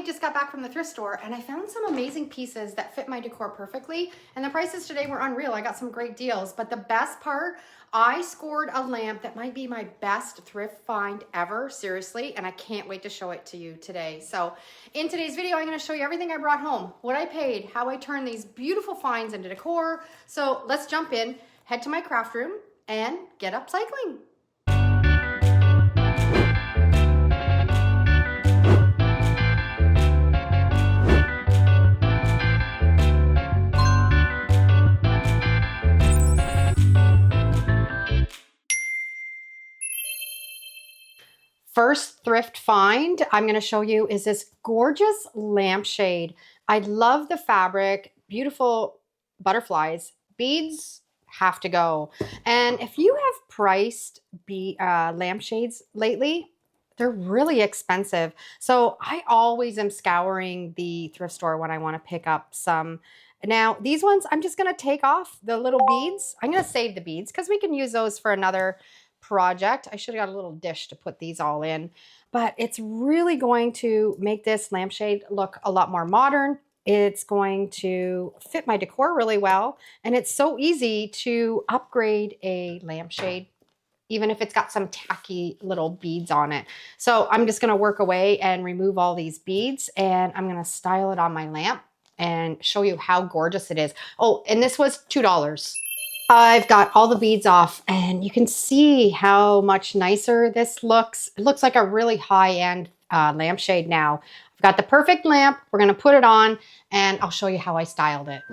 I just got back from the thrift store and I found some amazing pieces that fit my decor perfectly. And the prices today were unreal. I got some great deals. But the best part, I scored a lamp that might be my best thrift find ever, seriously. And I can't wait to show it to you today. So in today's video, I'm going to show you everything I brought home, what I paid, how I turned these beautiful finds into decor. So let's jump in, head to my craft room and get upcycling. First thrift find I'm going to show you is this gorgeous lampshade. I love the fabric, beautiful butterflies, beads have to go. And if you have priced lampshades lately, they're really expensive. So I always am scouring the thrift store when I want to pick up some. Now these ones, I'm just going to take off the little beads. I'm going to save the beads because we can use those for another project. I should have got a little dish to put these all in, but it's really going to make this lampshade look a lot more modern. It's going to fit my decor really well, and it's so easy to upgrade a lampshade even if it's got some tacky little beads on it. So I'm just going to work away and remove all these beads, and I'm going to style it on my lamp and show you how gorgeous it is. Oh, and this was $2. I've got all the beads off and you can see how much nicer this looks. It looks like a really high-end lampshade now. I've got the perfect lamp. We're going to put it on and I'll show you how I styled it.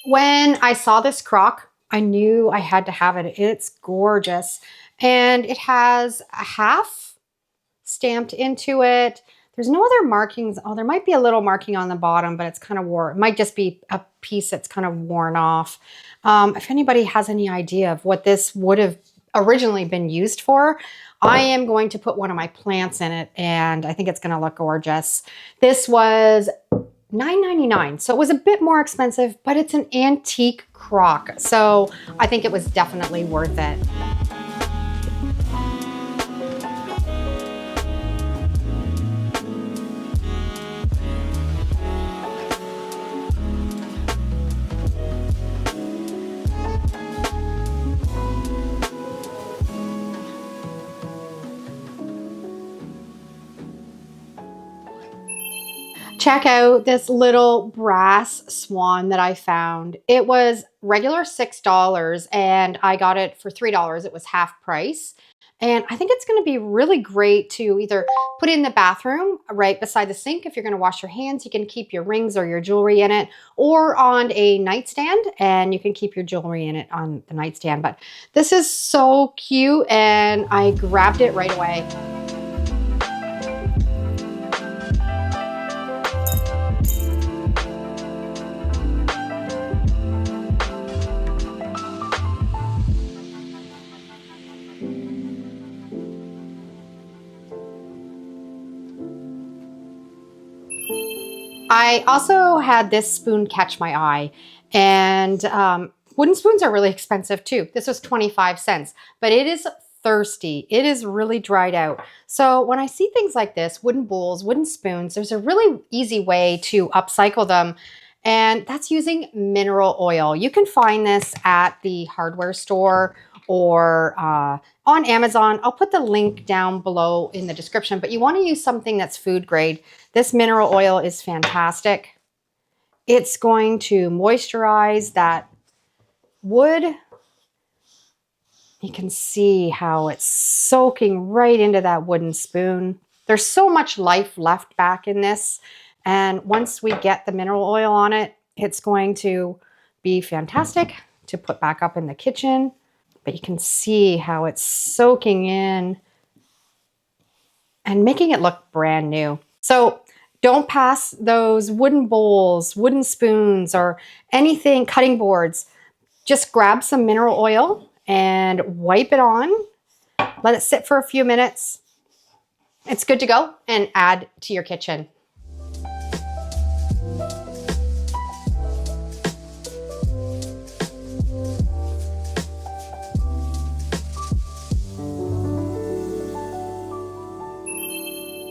When I saw this crock, I knew I had to have it. It's gorgeous. And it has a half stamped into it. There's no other markings. Oh, there might be a little marking on the bottom, but it's kind of worn. It might just be a piece that's kind of worn off. If anybody has any idea of what this would have originally been used for, I am going to put one of my plants in it, and I think it's going to look gorgeous. This was $9.99, so it was a bit more expensive, but it's an antique crock, so I think it was definitely worth it. Check out this little brass swan that I found. It was regular $6 and I got it for $3. It was half price. And I think it's going to be really great to either put in the bathroom right beside the sink. If you're going to wash your hands, you can keep your rings or your jewelry in it, or on a nightstand and you can keep your jewelry in it on the nightstand. But this is so cute and I grabbed it right away. I also had this spoon catch my eye, and wooden spoons are really expensive too. This was 25 cents, but it is thirsty. It is really dried out. So when I see things like this, wooden bowls, wooden spoons, there's a really easy way to upcycle them, and that's using mineral oil. You can find this at the hardware store or on Amazon. I'll put the link down below in the description, but you want to use something that's food grade. This mineral oil is fantastic. It's going to moisturize that wood. You can see how it's soaking right into that wooden spoon. There's so much life left back in this. And once we get the mineral oil on it, it's going to be fantastic to put back up in the kitchen. But you can see how it's soaking in and making it look brand new. So Don't pass those wooden bowls, wooden spoons, or anything, cutting boards. Just grab some mineral oil and wipe it on. Let it sit for a few minutes. It's good to go, and add to your kitchen.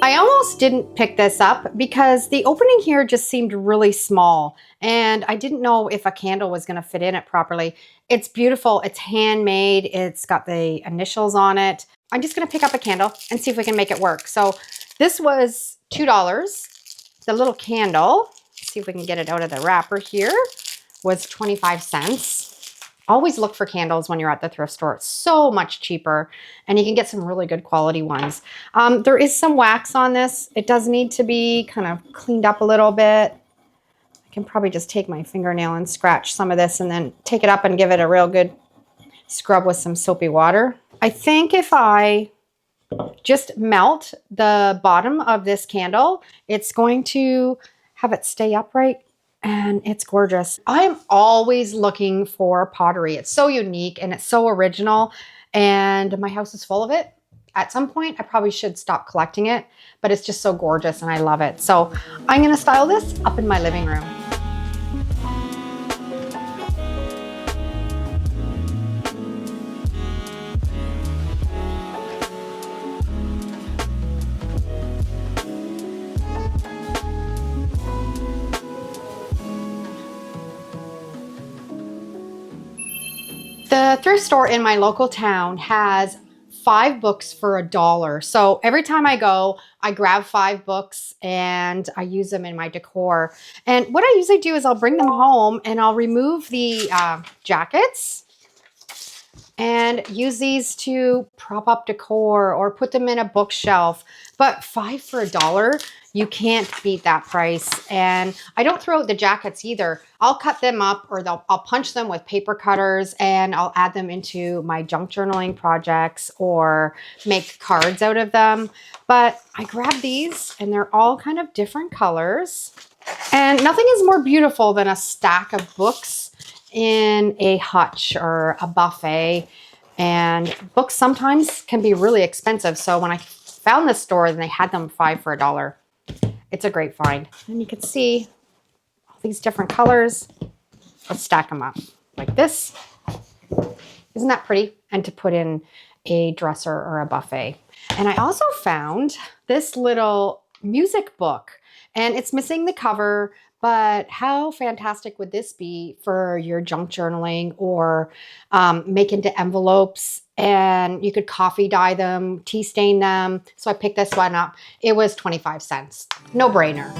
I almost didn't pick this up because the opening here just seemed really small, and I didn't know if a candle was going to fit in it properly. It's beautiful. It's handmade. It's got the initials on it. I'm just going to pick up a candle and see if we can make it work. So this was $2. The little candle, see if we can get it out of the wrapper here, was 25 cents. Always look for candles when you're at the thrift store. It's so much cheaper, and you can get some really good quality ones. There is some wax on this. It does need to be kind of cleaned up a little bit. I can probably just take my fingernail and scratch some of this and then take it up and give it a real good scrub with some soapy water. I think if I just melt the bottom of this candle, it's going to have it stay upright. And it's gorgeous. I'm always looking for pottery. It's so unique and it's so original, and my house is full of it. At some point, I probably should stop collecting it, but it's just so gorgeous and I love it. So I'm gonna style this up in my living room. The thrift store in my local town has 5 books for $1. So every time I go, I grab 5 books and I use them in my decor. And what I usually do is I'll bring them home and I'll remove the jackets and use these to prop up decor or put them in a bookshelf. But 5 for $1, you can't beat that price. And I don't throw out the jackets either. I'll cut them up, or I'll punch them with paper cutters and I'll add them into my junk journaling projects or make cards out of them. But I grab these and they're all kind of different colors. And nothing is more beautiful than a stack of books in a hutch or a buffet. And books sometimes can be really expensive. So when I found this store, then they had them 5 for $1. It's a great find. And you can see all these different colors. Let's stack them up like this. Isn't that pretty? And to put in a dresser or a buffet. And I also found this little music book, and it's missing the cover, but how fantastic would this be for your junk journaling, or make into envelopes, and you could coffee dye them, tea stain them. So I picked this one up. It was 25 cents. No brainer.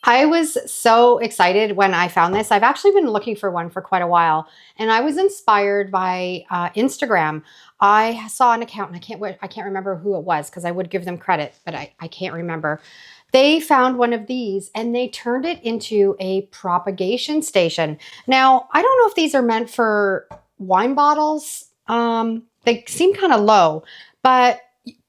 I was so excited when I found this. I've actually been looking for one for quite a while, and I was inspired by Instagram. I saw an account, and I can't remember who it was because I would give them credit, but I can't remember. They found one of these and they turned it into a propagation station. Now, I don't know if these are meant for wine bottles. They seem kind of low, but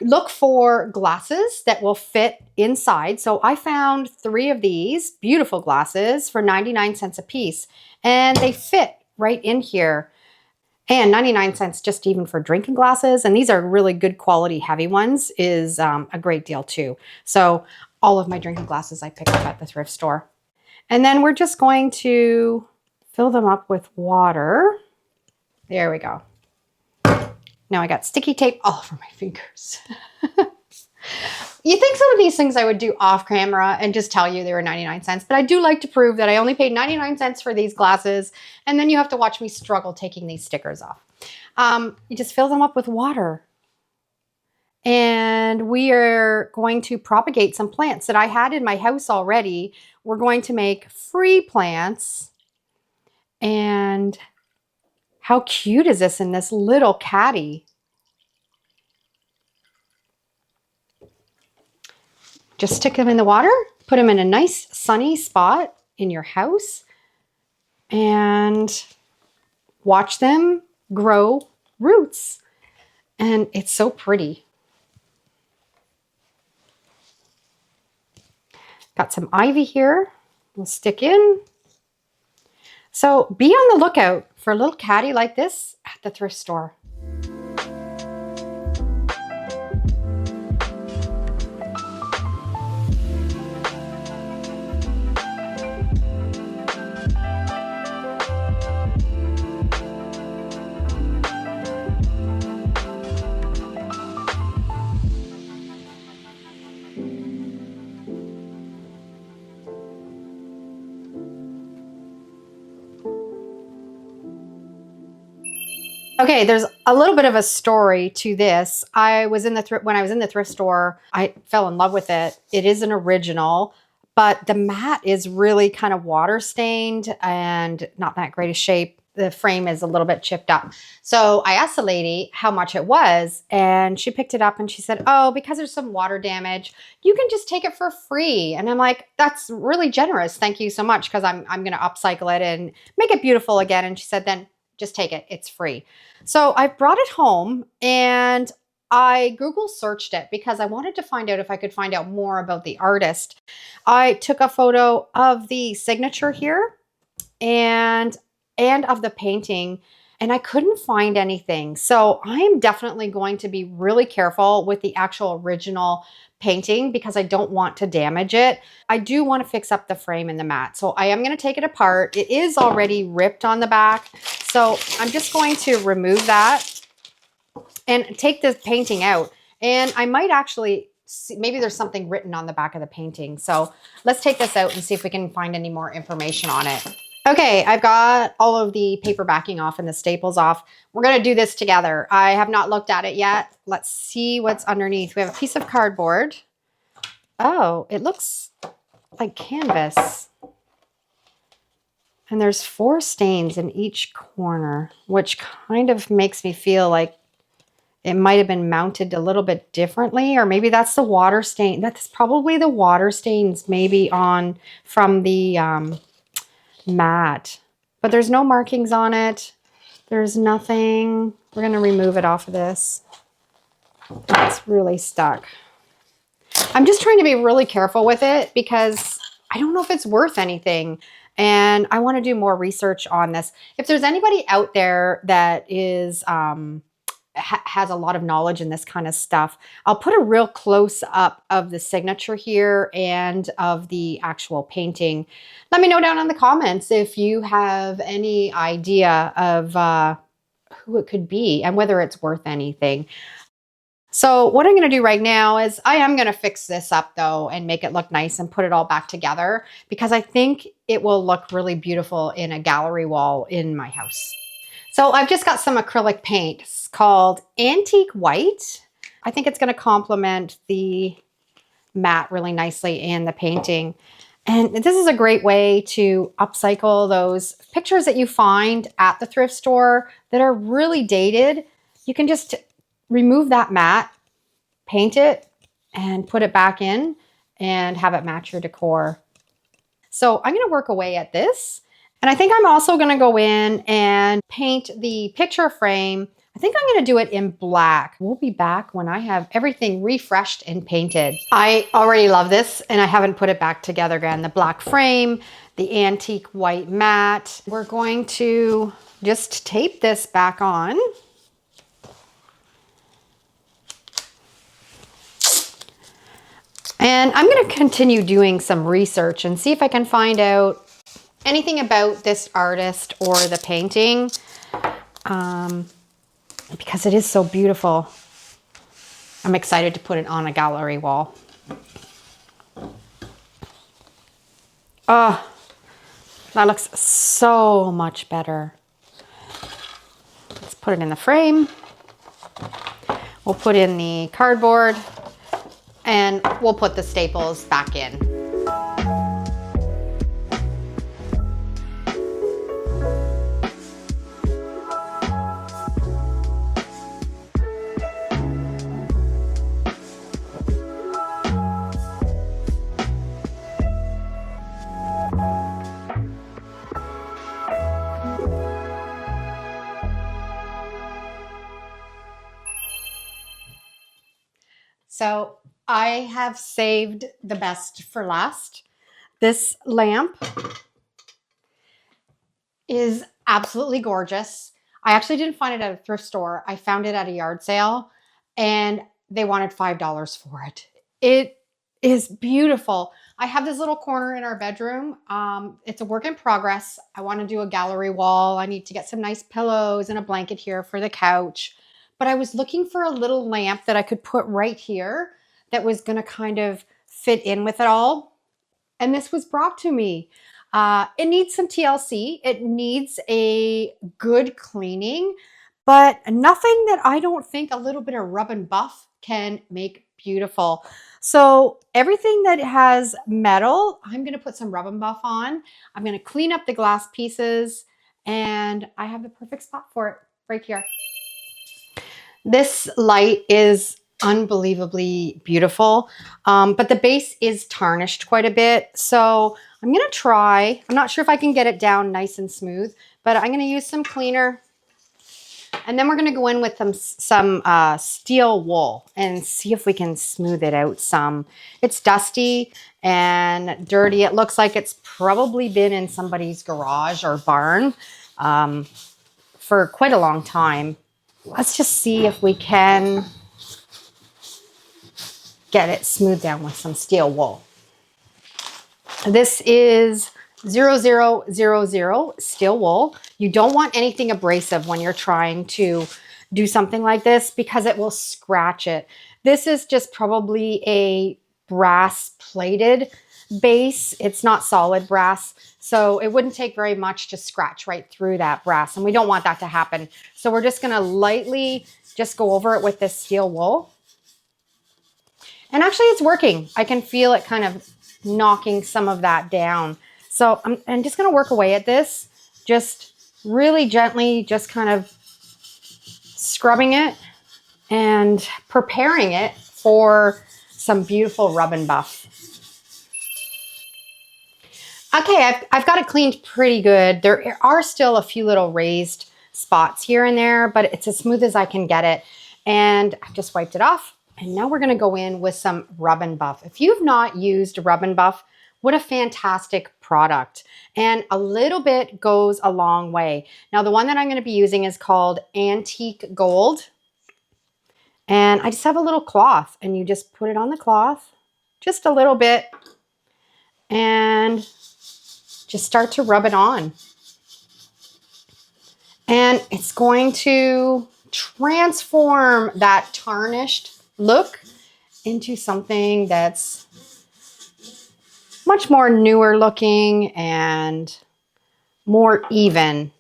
look for glasses that will fit inside. So I found 3 of these beautiful glasses for 99 cents a piece, and they fit right in here. And 99 cents just even for drinking glasses. And these are really good quality heavy ones is a great deal too. So all of my drinking glasses I picked up at the thrift store. And then we're just going to fill them up with water. There we go. Now I got sticky tape all over my fingers. You think some of these things I would do off camera and just tell you they were 99 cents, but I do like to prove that I only paid 99 cents for these glasses, and then you have to watch me struggle taking these stickers off. You just fill them up with water. And we are going to propagate some plants that I had in my house already. We're going to make free plants. And how cute is this in this little caddy? Just stick them in the water, put them in a nice sunny spot in your house, and watch them grow roots. And it's so pretty. Got some ivy here. We'll stick in. So be on the lookout for a little caddy like this at the thrift store. Okay, there's a little bit of a story to this. When I was in the thrift store, I fell in love with it. It is an original, but the mat is really kind of water stained and not that great a shape. The frame is a little bit chipped up. So I asked the lady how much it was, and she picked it up and she said, oh, because there's some water damage, you can just take it for free. And I'm like, that's really generous. Thank you so much, because I'm going to upcycle it and make it beautiful again. And she said, then just take it. It's free. So I brought it home and I Google searched it because I wanted to find out if I could find out more about the artist. I took a photo of the signature here and of the painting, and I couldn't find anything. So I am definitely going to be really careful with the actual original painting because I don't want to damage it. I do want to fix up the frame and the mat. So I am going to take it apart. It is already ripped on the back. So I'm just going to remove that and take the painting out. And I might actually see, maybe there's something written on the back of the painting. So let's take this out and see if we can find any more information on it. Okay, I've got all of the paper backing off and the staples off. We're going to do this together. I have not looked at it yet. Let's see what's underneath. We have a piece of cardboard. Oh, it looks like canvas. And there's 4 stains in each corner, which kind of makes me feel like it might have been mounted a little bit differently, or maybe that's the water stain. That's probably the water stains maybe on from the mat, but there's no markings on it. There's nothing. We're going to remove it off of this. It's really stuck. I'm just trying to be really careful with it because I don't know if it's worth anything. And I want to do more research on this. If there's anybody out there that is has a lot of knowledge in this kind of stuff, I'll put a real close up of the signature here and of the actual painting. Let me know down in the comments if you have any idea of who it could be and whether it's worth anything. So what I'm going to do right now is I am going to fix this up though and make it look nice and put it all back together because I think it will look really beautiful in a gallery wall in my house. So I've just got some acrylic paint. It's called Antique White. I think it's going to complement the mat really nicely and the painting. And this is a great way to upcycle those pictures that you find at the thrift store that are really dated. You can just remove that mat, paint it, and put it back in and have it match your decor. So I'm going to work away at this. And I think I'm also going to go in and paint the picture frame. I think I'm going to do it in black. We'll be back when I have everything refreshed and painted. I already love this and I haven't put it back together again. The black frame, the antique white mat. We're going to just tape this back on. And I'm going to continue doing some research and see if I can find out anything about this artist or the painting, because it is so beautiful. I'm excited to put it on a gallery wall. Oh, that looks so much better. Let's put it in the frame. We'll put in the cardboard and we'll put the staples back in. So I have saved the best for last. This lamp is absolutely gorgeous. I actually didn't find it at a thrift store. I found it at a yard sale and they wanted $5 for it. It is beautiful. I have this little corner in our bedroom. It's a work in progress. I want to do a gallery wall. I need to get some nice pillows and a blanket here for the couch. But I was looking for a little lamp that I could put right here that was going to kind of fit in with it all. And this was brought to me. It needs some TLC. It needs a good cleaning, but nothing that I don't think a little bit of rub and buff can make beautiful. So everything that has metal, I'm going to put some rub and buff on. I'm going to clean up the glass pieces and I have the perfect spot for it right here. This light is unbelievably beautiful, but the base is tarnished quite a bit. So I'm going to try, I'm not sure if I can get it down nice and smooth, but I'm going to use some cleaner. And then we're going to go in with some steel wool and see if we can smooth it out some. It's dusty and dirty. It looks like it's probably been in somebody's garage or barn for quite a long time. Let's just see if we can get it smoothed down with some steel wool. This is 0000 steel wool. You don't want anything abrasive when you're trying to do something like this because it will scratch it. This is just probably a brass plated base. It's not solid brass. So it wouldn't take very much to scratch right through that brass. And we don't want that to happen. So we're just going to lightly just go over it with this steel wool. And actually it's working. I can feel it kind of knocking some of that down. So I'm just going to work away at this, just really gently, just kind of scrubbing it and preparing it for some beautiful rub and buff. Okay, I've got it cleaned pretty good. There are still a few little raised spots here and there, but it's as smooth as I can get it. And I've just wiped it off. And now we're going to go in with some rub and buff. If you've not used rub and buff, what a fantastic product. And a little bit goes a long way. Now, the one that I'm going to be using is called Antique Gold. And I just have a little cloth and you just put it on the cloth, just a little bit, and just start to rub it on. And it's going to transform that tarnished look into something that's much more newer looking and more even.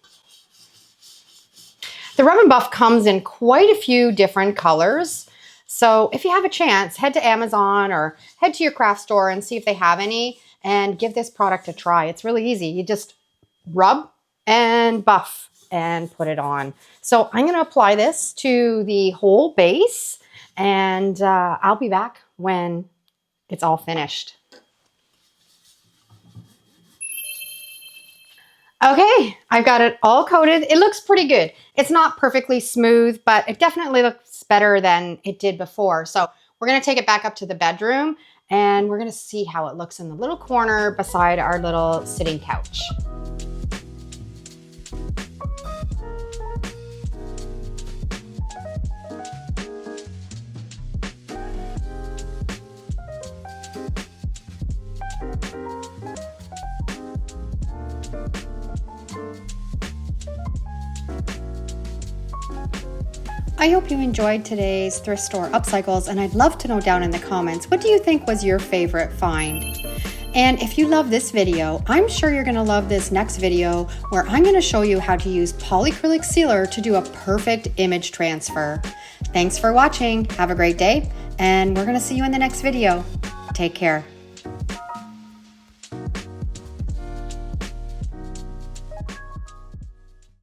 The rub and buff comes in quite a few different colors. So if you have a chance, head to Amazon or head to your craft store and see if they have any and give this product a try. It's really easy. You just rub and buff and put it on. So I'm going to apply this to the whole base and I'll be back when it's all finished. Okay, I've got it all coated. It looks pretty good. It's not perfectly smooth, but it definitely looks better than it did before. So we're gonna take it back up to the bedroom and we're gonna see how it looks in the little corner beside our little sitting couch. I hope you enjoyed today's thrift store upcycles, and I'd love to know down in the comments, what do you think was your favorite find? And if you love this video, I'm sure you're gonna love this next video where I'm gonna show you how to use polyacrylic sealer to do a perfect image transfer. Thanks for watching, have a great day, and we're gonna see you in the next video. Take care.